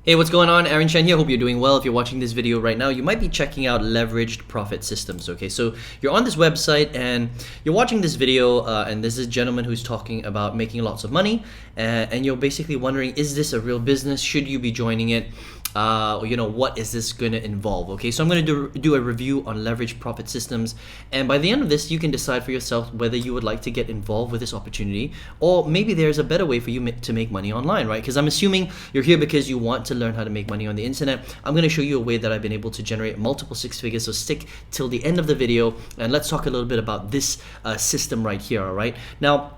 Hey, what's going on? Aaron Chen here. Hope you're doing well. If you're watching this video right now, you might be checking out Leveraged Profit Systems. Okay, so you're on this website and you're watching this video, and there's this gentleman who's talking about making lots of money, and you're basically wondering, is this a real business? Should you be joining it? What is this going to involve? Okay, so I'm going to do a review on Leveraged Profit Systems, and by the end of this, you can decide for yourself whether you would like to get involved with this opportunity, or maybe there's a better way for you to make money online, right? Because I'm assuming you're here because you want to learn how to make money on the internet. I'm going to show you a way that I've been able to generate multiple six figures, so stick till the end of the video, and let's talk a little bit about this system right here, all right? Now,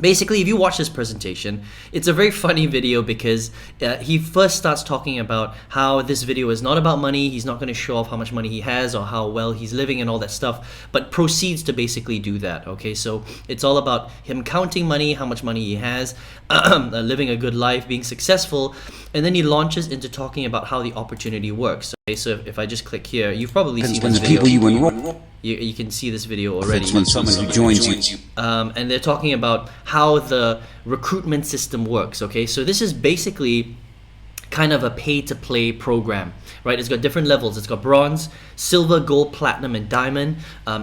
basically, if you watch this presentation, it's a very funny video because he first starts talking about how this video is not about money. He's not going to show off how much money he has or how well he's living and all that stuff, but proceeds to basically do that. Okay, so it's all about him counting money, how much money he has, living a good life, being successful, and then he launches into talking about how the opportunity works. Okay, so if I just click here, you've probably seen this video. People you enroll. You can see this video already. It's when someone who joins you. And they're talking about how the recruitment system works. Okay, so this is basically kind of a pay-to-play program, right? It's got different levels. It's got bronze, silver, gold, platinum, and diamond.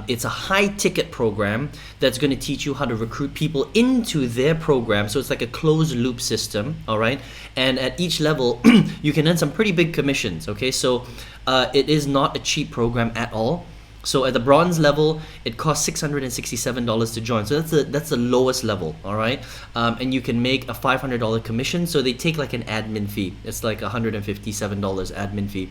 It's a high-ticket program that's going to teach you how to recruit people into their program. So it's like a closed-loop system, all right? And at each level, you can earn some pretty big commissions, okay? So it is not a cheap program at all. So at the bronze level, it costs $667 to join. So that's the lowest level, all right? And you can make a $500 commission. So they take like an admin fee. It's like $157 admin fee.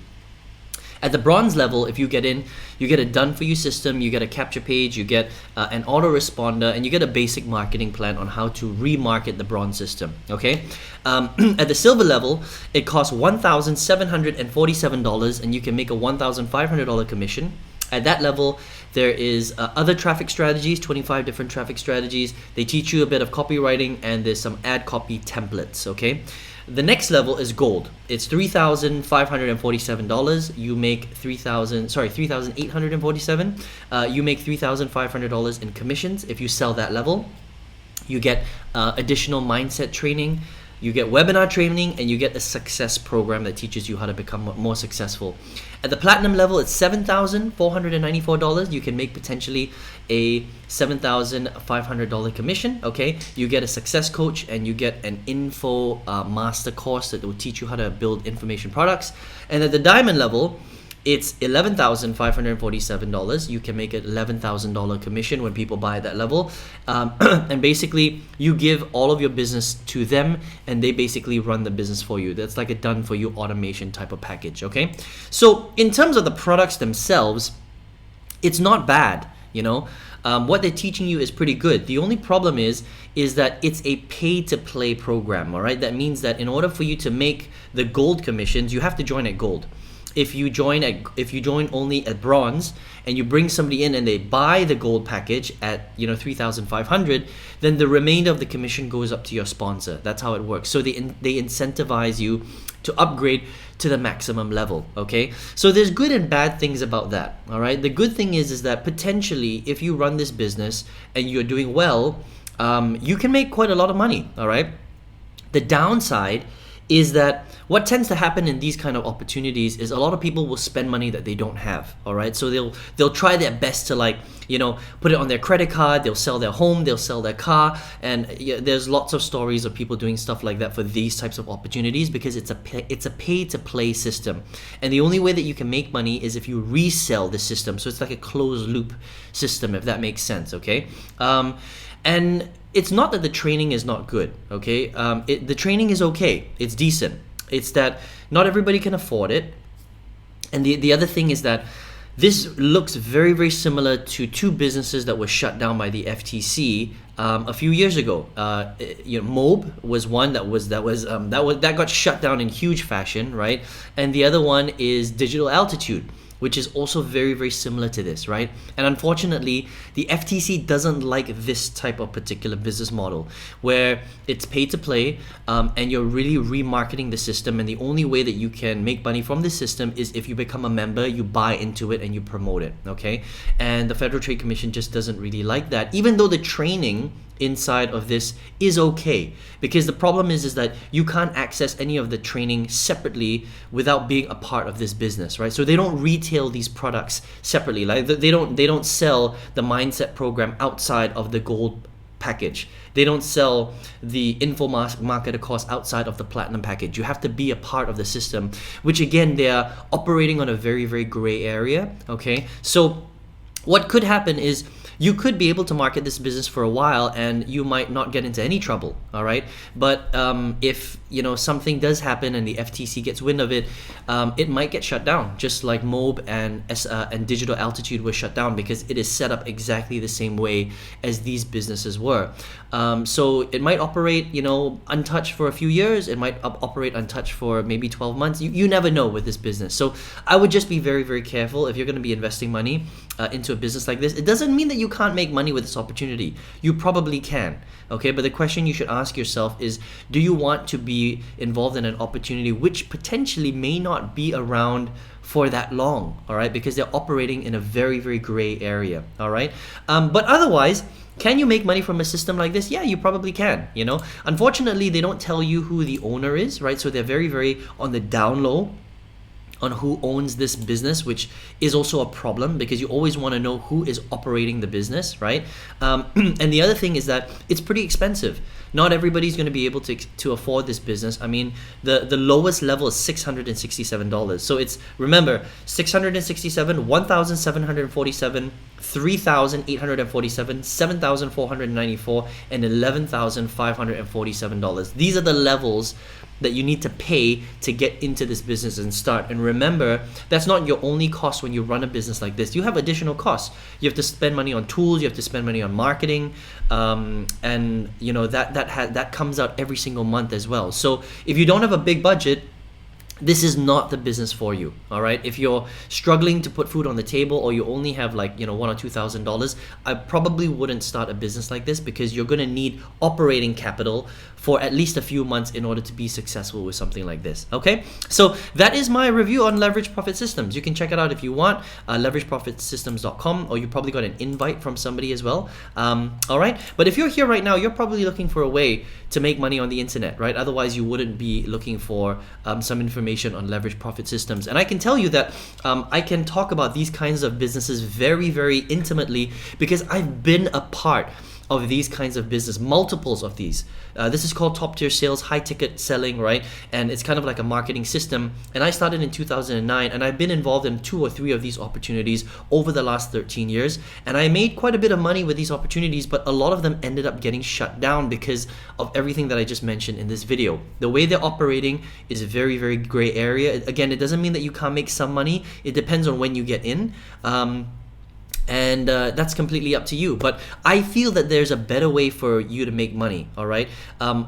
At the bronze level, if you get in, you get a done-for-you system, you get a capture page, you get an autoresponder, and you get a basic marketing plan on how to remarket the bronze system, okay? At the silver level, it costs $1,747, and you can make a $1,500 commission. At that level, there is other traffic strategies, 25 different traffic strategies. They teach you a bit of copywriting, and there's some ad copy templates, okay? The next level is gold. It's $3,547. You make $3,847. You make $3,500 in commissions if you sell that level. You get additional mindset training. You get webinar training, and you get a success program that teaches you how to become more successful. At the platinum level, it's $7,494. You can make potentially a $7,500 commission, okay? You get a success coach, and you get an info master course that will teach you how to build information products. And at the diamond level, it's $11,547. You can make an $11,000 commission when people buy at that level. And basically, you give all of your business to them, and they basically run the business for you. That's like a done-for-you automation type of package, okay? So in terms of the products themselves, it's not bad, you know? What they're teaching you is pretty good. The only problem is that it's a pay-to-play program, all right? That means that in order for you to make the gold commissions, you have to join at gold. If you join only at bronze, and you bring somebody in and they buy the gold package at $3,500, then the remainder of the commission goes up to your sponsor. That's how it works. So they incentivize you to upgrade to the maximum level, okay? So there's good and bad things about that, all right? The good thing is that potentially if you run this business and you're doing well, you can make quite a lot of money, all right? The downside is that what tends to happen in these kind of opportunities is a lot of people will spend money that they don't have, all right? So they'll try their best to put it on their credit card, they'll sell their home, they'll sell their car, and there's lots of stories of people doing stuff like that for these types of opportunities because it's a pay-to-play system. And the only way that you can make money is if you resell the system. So it's like a closed loop system, if that makes sense, okay? And it's not that the training is not good, okay? The training is okay, it's decent. It's that not everybody can afford it. And the other thing is that this looks very, very similar to two businesses that were shut down by the FTC a few years ago. Mob was one that got shut down in huge fashion, right? And the other one is Digital Altitude, which is also very, very similar to this, right? And unfortunately, the FTC doesn't like this type of particular business model where it's pay to play and you're really remarketing the system, and the only way that you can make money from this system is if you become a member, you buy into it and you promote it, okay? And the Federal Trade Commission just doesn't really like that, even though the training inside of this is okay, because the problem is that you can't access any of the training separately without being a part of this business, right? So they don't retail these products separately. Like they don't sell the mindset program outside of the gold package. They don't sell the info marketer course outside of the platinum package. You have to be a part of the system, which again, they are operating on a very, very gray area. Okay, so what could happen is you could be able to market this business for a while and you might not get into any trouble, all right? But if something does happen and the FTC gets wind of it, it might get shut down, just like Mobe and Digital Altitude were shut down, because it is set up exactly the same way as these businesses were. So it might operate, untouched for a few years. It might operate untouched for maybe 12 months. You never know with this business. So I would just be very, very careful if you're going to be investing money into a business like this. It doesn't mean that you can't make money with this opportunity. You probably can, okay? But the question you should ask yourself is, do you want to be involved in an opportunity which potentially may not be around for that long, all right? Because they're operating in a very, very gray area, all right? But otherwise, can you make money from a system like this? Yeah, you probably can, Unfortunately, they don't tell you who the owner is, right? So they're very, very on the down low on who owns this business, which is also a problem, because you always want to know who is operating the business, right? And the other thing is that it's pretty expensive. Not everybody's going to be able to afford this business. I mean, the lowest level is $667. So it's, remember, 667, 1,747, 3,847, 7,494, and $11,547. These are the levels that you need to pay to get into this business and start. And remember, that's not your only cost when you run a business like this. You have additional costs. You have to spend money on tools, you have to spend money on marketing, and that comes out every single month as well. So if you don't have a big budget, this is not the business for you, all right? If you're struggling to put food on the table, or you only have $1,000 or $2,000, I probably wouldn't start a business like this, because you're gonna need operating capital for at least a few months in order to be successful with something like this, okay? So that is my review on Leverage Profit Systems. You can check it out if you want, leverageprofitsystems.com, or you probably got an invite from somebody as well, all right? But if you're here right now, you're probably looking for a way to make money on the internet, right? Otherwise, you wouldn't be looking for some information on Leverage Profit Systems. And I can tell you that I can talk about these kinds of businesses very, very intimately, because I've been a part of these kinds of business, multiples of these. This is called top tier sales, high ticket selling, right? And it's kind of like a marketing system. And I started in 2009, and I've been involved in 2 or 3 of these opportunities over the last 13 years. And I made quite a bit of money with these opportunities, but a lot of them ended up getting shut down because of everything that I just mentioned in this video. The way they're operating is a very, very gray area. Again, it doesn't mean that you can't make some money. It depends on when you get in. And that's completely up to you. But I feel that there's a better way for you to make money, all right?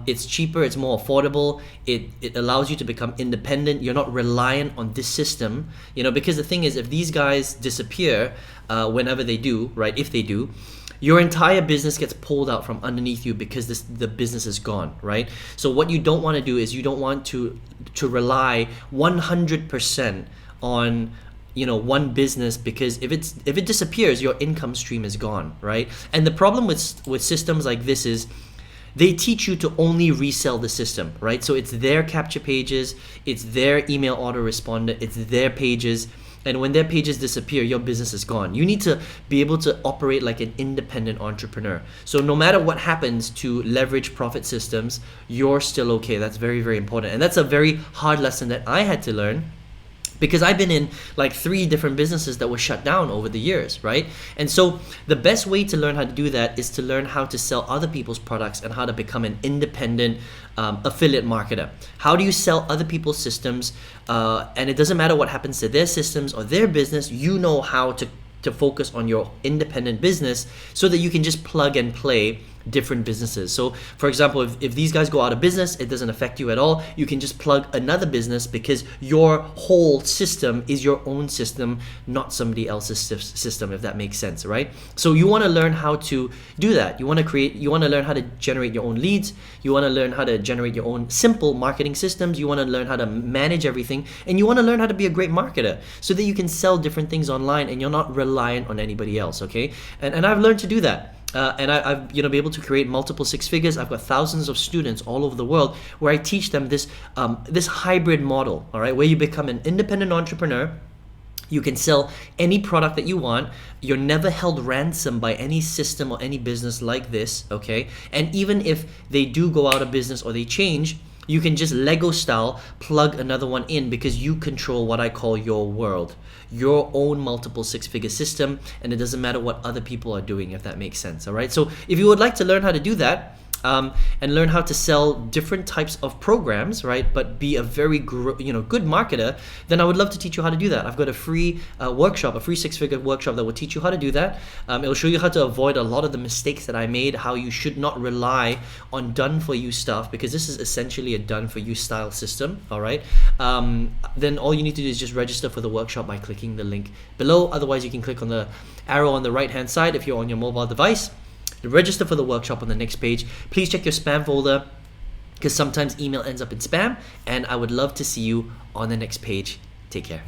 It's cheaper, it's more affordable, it allows you to become independent. You're not reliant on this system, because the thing is, if these guys disappear, whenever they do, right, if they do, your entire business gets pulled out from underneath you, because the business is gone, right? So what you don't want to do is you don't want to rely 100% on one business, because if it disappears, your income stream is gone, right? And the problem with systems like this is they teach you to only resell the system, right? So it's their capture pages, it's their email autoresponder, it's their pages. And when their pages disappear, your business is gone. You need to be able to operate like an independent entrepreneur. So no matter what happens to Leverage Profit Systems, you're still okay. That's very, very important. And that's a very hard lesson that I had to learn, because I've been in like 3 different businesses that were shut down over the years, right? And so the best way to learn how to do that is to learn how to sell other people's products and how to become an independent affiliate marketer. How do you sell other people's systems? And it doesn't matter what happens to their systems or their business, you know how to focus on your independent business so that you can just plug and play different businesses. So for example, if these guys go out of business, it doesn't affect you at all. You can just plug another business, because your whole system is your own system, not somebody else's system, if that makes sense, right? So you want to learn how to do that. You want to learn how to generate your own leads. You want to learn how to generate your own simple marketing systems. You want to learn how to manage everything, and you want to learn how to be a great marketer so that you can sell different things online and you're not reliant on anybody else, okay? And I've learned to do that. and I've been able to create multiple six figures. I've got thousands of students all over the world where I teach them this hybrid model, all right, where you become an independent entrepreneur. You can sell any product that you want. You're never held ransom by any system or any business like this, okay? And even if they do go out of business or they change, you can just Lego style plug another one in because you control what I call your world, your own multiple six-figure system, and it doesn't matter what other people are doing, if that makes sense, all right? So if you would like to learn how to do that, and learn how to sell different types of programs, right? But be a very good marketer, then I would love to teach you how to do that. I've got a free workshop, a free six-figure workshop that will teach you how to do that. It will show you how to avoid a lot of the mistakes that I made, how you should not rely on done-for-you stuff, because this is essentially a done-for-you style system, all right? Then all you need to do is just register for the workshop by clicking the link below. Otherwise, you can click on the arrow on the right-hand side if you're on your mobile device. Register for the workshop on the next page. Please check your spam folder because sometimes email ends up in spam, and I would love to see you on the next page. Take care.